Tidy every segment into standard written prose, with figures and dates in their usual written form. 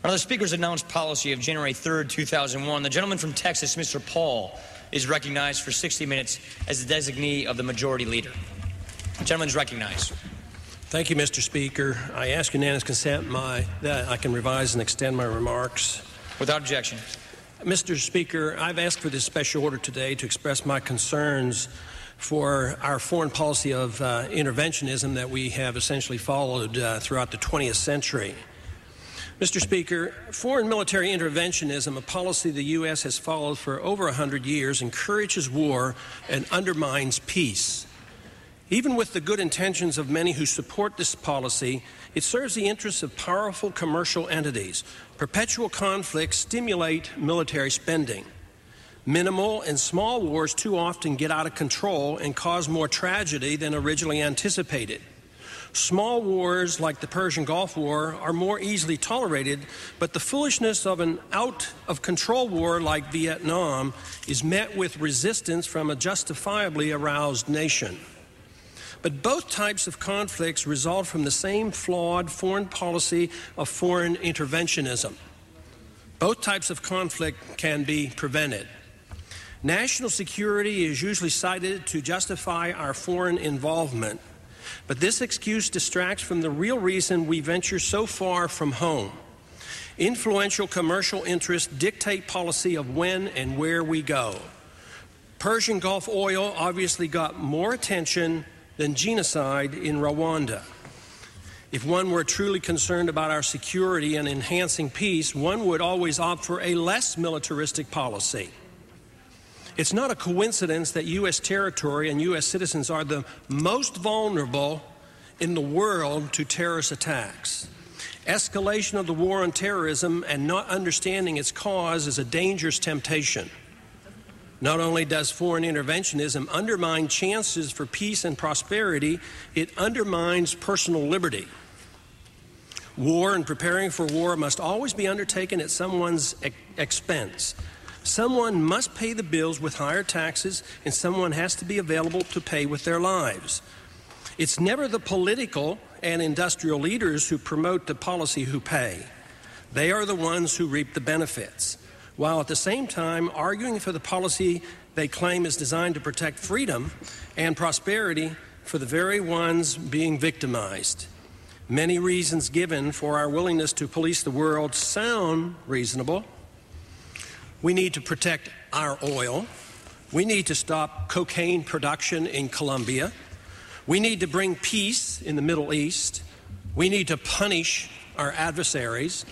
Under the Speaker's announced policy of January 3rd, 2001, the gentleman from Texas, Mr. Paul, is recognized for 60 minutes as the designee of the Majority Leader. The gentleman is recognized. Thank you, Mr. Speaker. I ask unanimous consent that I can revise and extend my remarks. Without objection. Mr. Speaker, I've asked for this special order today to express my concerns for our foreign policy of interventionism that we have essentially followed throughout the 20th century. Mr. Speaker, foreign military interventionism, a policy the U.S. has followed for over 100 years, encourages war and undermines peace. Even with the good intentions of many who support this policy, it serves the interests of powerful commercial entities. Perpetual conflicts stimulate military spending. Minimal and small wars too often get out of control and cause more tragedy than originally anticipated. Small wars like the Persian Gulf War are more easily tolerated, but the foolishness of an out-of-control war like Vietnam is met with resistance from a justifiably aroused nation. But both types of conflicts result from the same flawed foreign policy of foreign interventionism. Both types of conflict can be prevented. National security is usually cited to justify our foreign involvement, but this excuse distracts from the real reason we venture so far from home. Influential commercial interests dictate policy of when and where we go. Persian Gulf oil obviously got more attention than genocide in Rwanda. If one were truly concerned about our security and enhancing peace, one would always opt for a less militaristic policy. It's not a coincidence that U.S. territory and U.S. citizens are the most vulnerable in the world to terrorist attacks. Escalation of the war on terrorism and not understanding its cause is a dangerous temptation. Not only does foreign interventionism undermine chances for peace and prosperity, it undermines personal liberty. War and preparing for war must always be undertaken at someone's expense. Someone must pay the bills with higher taxes, and someone has to be available to pay with their lives. It's never the political and industrial leaders who promote the policy who pay. They are the ones who reap the benefits, while at the same time arguing for the policy they claim is designed to protect freedom and prosperity for the very ones being victimized. Many reasons given for our willingness to police the world sound reasonable. We need to protect our oil. We need to stop cocaine production in Colombia. We need to bring peace in the Middle East. We need to punish our adversaries.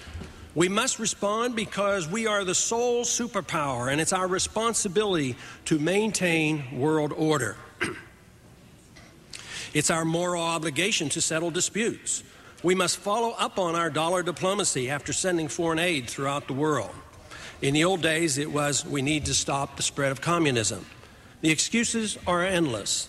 We must respond because we are the sole superpower, and it's our responsibility to maintain world order. It's our moral obligation to settle disputes. We must follow up on our dollar diplomacy after sending foreign aid throughout the world. In the old days, it was, we need to stop the spread of communism. The excuses are endless.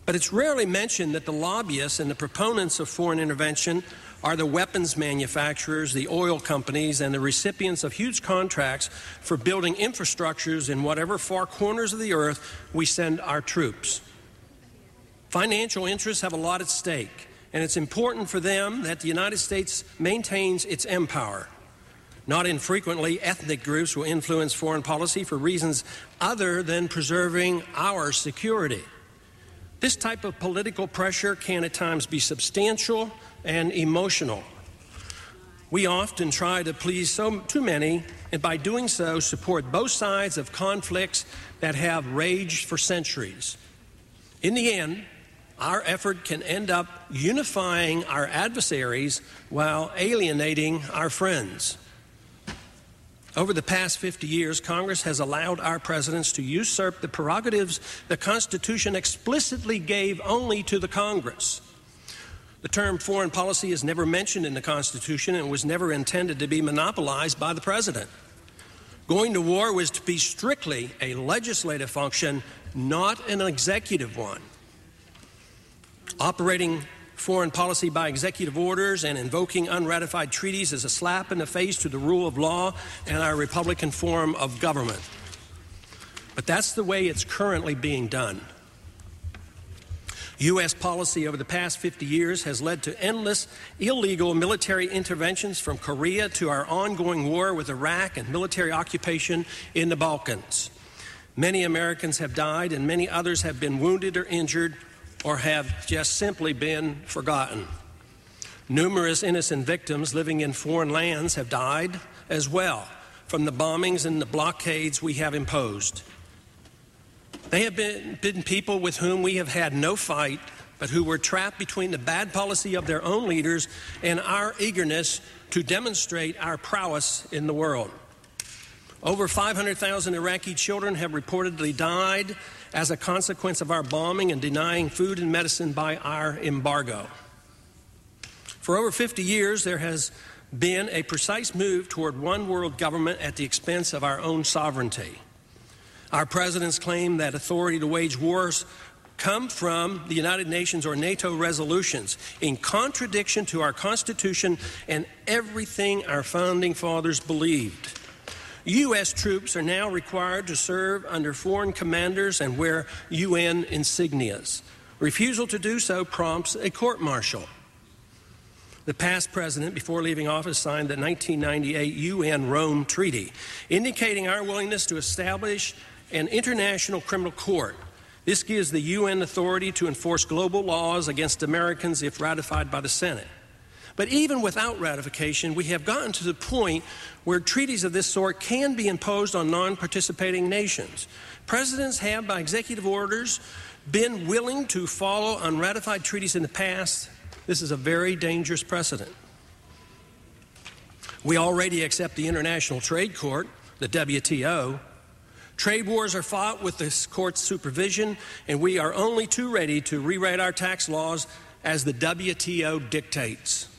But it's rarely mentioned that the lobbyists and the proponents of foreign intervention are the weapons manufacturers, the oil companies, and the recipients of huge contracts for building infrastructures in whatever far corners of the earth we send our troops. Financial interests have a lot at stake, and it's important for them that the United States maintains its empire. Not infrequently, ethnic groups will influence foreign policy for reasons other than preserving our security. This type of political pressure can at times be substantial and emotional. We often try to please too many, and by doing so, support both sides of conflicts that have raged for centuries. In the end, our effort can end up unifying our adversaries while alienating our friends. Over the past 50 years, Congress has allowed our presidents to usurp the prerogatives the Constitution explicitly gave only to the Congress. The term foreign policy is never mentioned in the Constitution and was never intended to be monopolized by the president. Going to war was to be strictly a legislative function, not an executive one. Operating foreign policy by executive orders and invoking unratified treaties is a slap in the face to the rule of law and our Republican form of government. But that's the way it's currently being done. U.S. policy over the past 50 years has led to endless illegal military interventions from Korea to our ongoing war with Iraq and military occupation in the Balkans. Many Americans have died and many others have been wounded or injured or have just simply been forgotten. Numerous innocent victims living in foreign lands have died as well from the bombings and the blockades we have imposed. They have been people with whom we have had no fight, but who were trapped between the bad policy of their own leaders and our eagerness to demonstrate our prowess in the world. Over 500,000 Iraqi children have reportedly died as a consequence of our bombing and denying food and medicine by our embargo. For over 50 years, there has been a precise move toward one world government at the expense of our own sovereignty. Our presidents claim that authority to wage wars come from the United Nations or NATO resolutions, in contradiction to our Constitution and everything our founding fathers believed. U.S. troops are now required to serve under foreign commanders and wear UN insignias. Refusal to do so prompts a court-martial. The past president, before leaving office, signed the 1998 UN Rome Treaty, indicating our willingness to establish an international criminal court. This gives the UN authority to enforce global laws against Americans if ratified by the Senate. But even without ratification, we have gotten to the point where treaties of this sort can be imposed on non-participating nations. Presidents have, by executive orders, been willing to follow unratified treaties in the past. This is a very dangerous precedent. We already accept the International Trade Court, the WTO. Trade wars are fought with this court's supervision, and we are only too ready to rewrite our tax laws as the WTO dictates.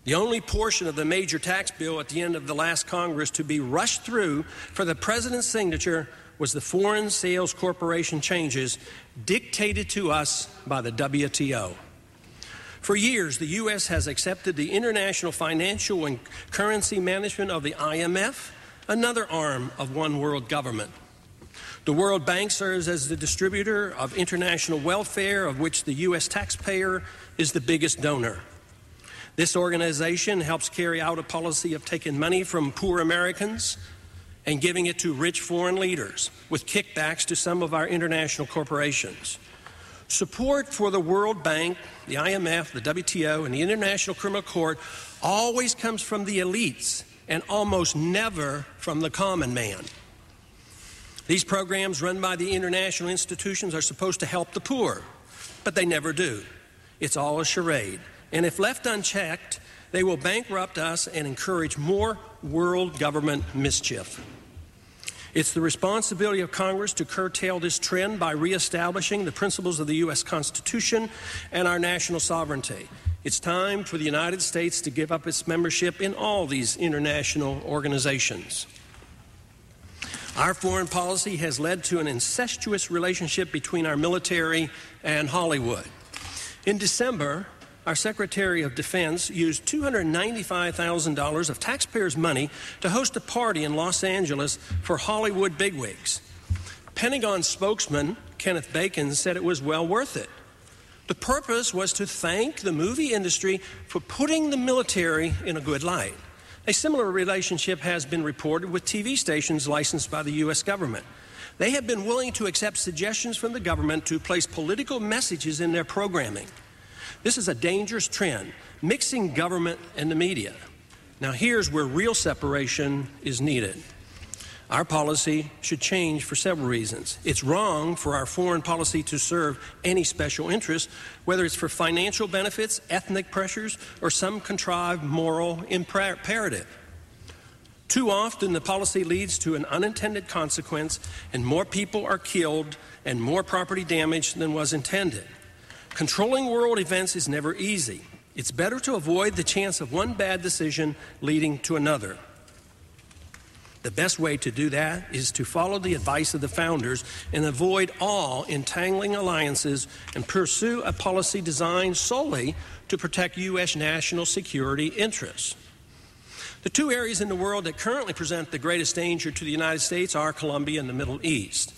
The only portion of the major tax bill at the end of the last Congress to be rushed through for the president's signature was the Foreign Sales Corporation changes dictated to us by the WTO. For years, the U.S. has accepted the international financial and currency management of the IMF, another arm of one world government. The World Bank serves as the distributor of international welfare, of which the U.S. taxpayer is the biggest donor. This organization helps carry out a policy of taking money from poor Americans and giving it to rich foreign leaders, with kickbacks to some of our international corporations. Support for the World Bank, the IMF, the WTO, and the International Criminal Court always comes from the elites and almost never from the common man. These programs run by the international institutions are supposed to help the poor, but they never do. It's all a charade. And if left unchecked, they will bankrupt us and encourage more world government mischief. It's the responsibility of Congress to curtail this trend by reestablishing the principles of the U.S. Constitution and our national sovereignty. It's time for the United States to give up its membership in all these international organizations. Our foreign policy has led to an incestuous relationship between our military and Hollywood. In December, our Secretary of Defense used $295,000 of taxpayers' money to host a party in Los Angeles for Hollywood bigwigs. Pentagon spokesman Kenneth Bacon said it was well worth it. The purpose was to thank the movie industry for putting the military in a good light. A similar relationship has been reported with TV stations licensed by the U.S. government. They have been willing to accept suggestions from the government to place political messages in their programming. This is a dangerous trend, mixing government and the media. Now here's where real separation is needed. Our policy should change for several reasons. It's wrong for our foreign policy to serve any special interest, whether it's for financial benefits, ethnic pressures, or some contrived moral imperative. Too often, the policy leads to an unintended consequence, and more people are killed and more property damaged than was intended. Controlling world events is never easy. It's better to avoid the chance of one bad decision leading to another. The best way to do that is to follow the advice of the founders and avoid all entangling alliances and pursue a policy designed solely to protect U.S. national security interests. The two areas in the world that currently present the greatest danger to the United States are Colombia and the Middle East.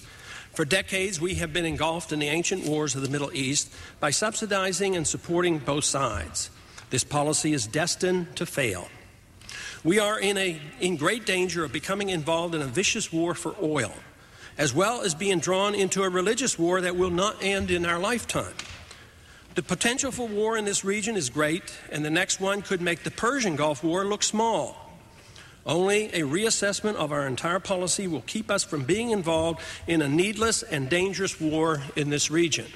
For decades, we have been engulfed in the ancient wars of the Middle East by subsidizing and supporting both sides. This policy is destined to fail. We are in great danger of becoming involved in a vicious war for oil, as well as being drawn into a religious war that will not end in our lifetime. The potential for war in this region is great, and the next one could make the Persian Gulf War look small. Only a reassessment of our entire policy will keep us from being involved in a needless and dangerous war in this region.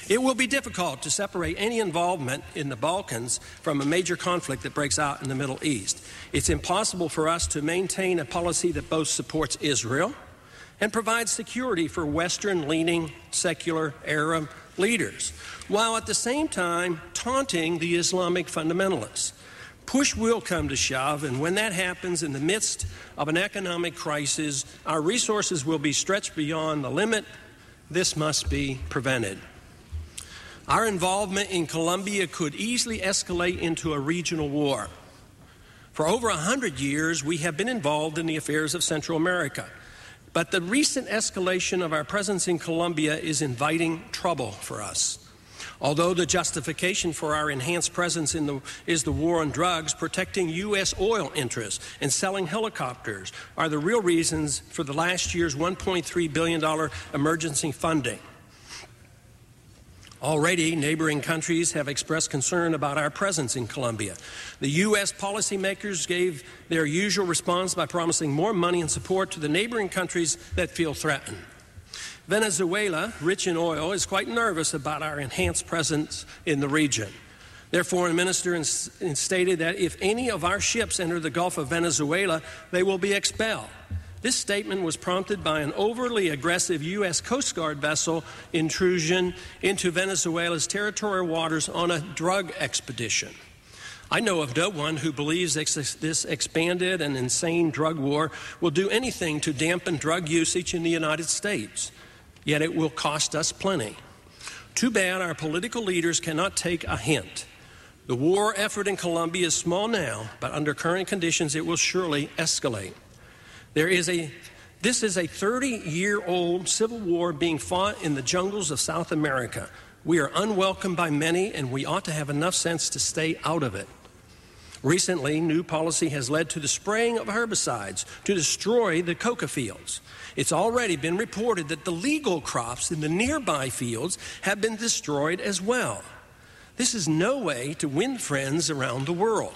It will be difficult to separate any involvement in the Balkans from a major conflict that breaks out in the Middle East. It's impossible for us to maintain a policy that both supports Israel and provides security for Western-leaning secular Arab leaders, while at the same time taunting the Islamic fundamentalists. Push will come to shove, and when that happens in the midst of an economic crisis, our resources will be stretched beyond the limit. This must be prevented. Our involvement in Colombia could easily escalate into a regional war. For over 100 years, we have been involved in the affairs of Central America. But the recent escalation of our presence in Colombia is inviting trouble for us. Although the justification for our enhanced presence is the war on drugs, protecting U.S. oil interests and selling helicopters are the real reasons for the last year's $1.3 billion emergency funding. Already, neighboring countries have expressed concern about our presence in Colombia. The U.S. policymakers gave their usual response by promising more money and support to the neighboring countries that feel threatened. Venezuela, rich in oil, is quite nervous about our enhanced presence in the region. Their foreign minister stated that if any of our ships enter the Gulf of Venezuela, they will be expelled. This statement was prompted by an overly aggressive U.S. Coast Guard vessel intrusion into Venezuela's territorial waters on a drug expedition. I know of no one who believes this expanded and insane drug war will do anything to dampen drug usage in the United States, yet it will cost us plenty. Too bad our political leaders cannot take a hint. The war effort in Colombia is small now, but under current conditions it will surely escalate. This is a 30-year-old civil war being fought in the jungles of South America. We are unwelcome by many, and we ought to have enough sense to stay out of it. Recently, new policy has led to the spraying of herbicides to destroy the coca fields. It's already been reported that the legal crops in the nearby fields have been destroyed as well. This is no way to win friends around the world.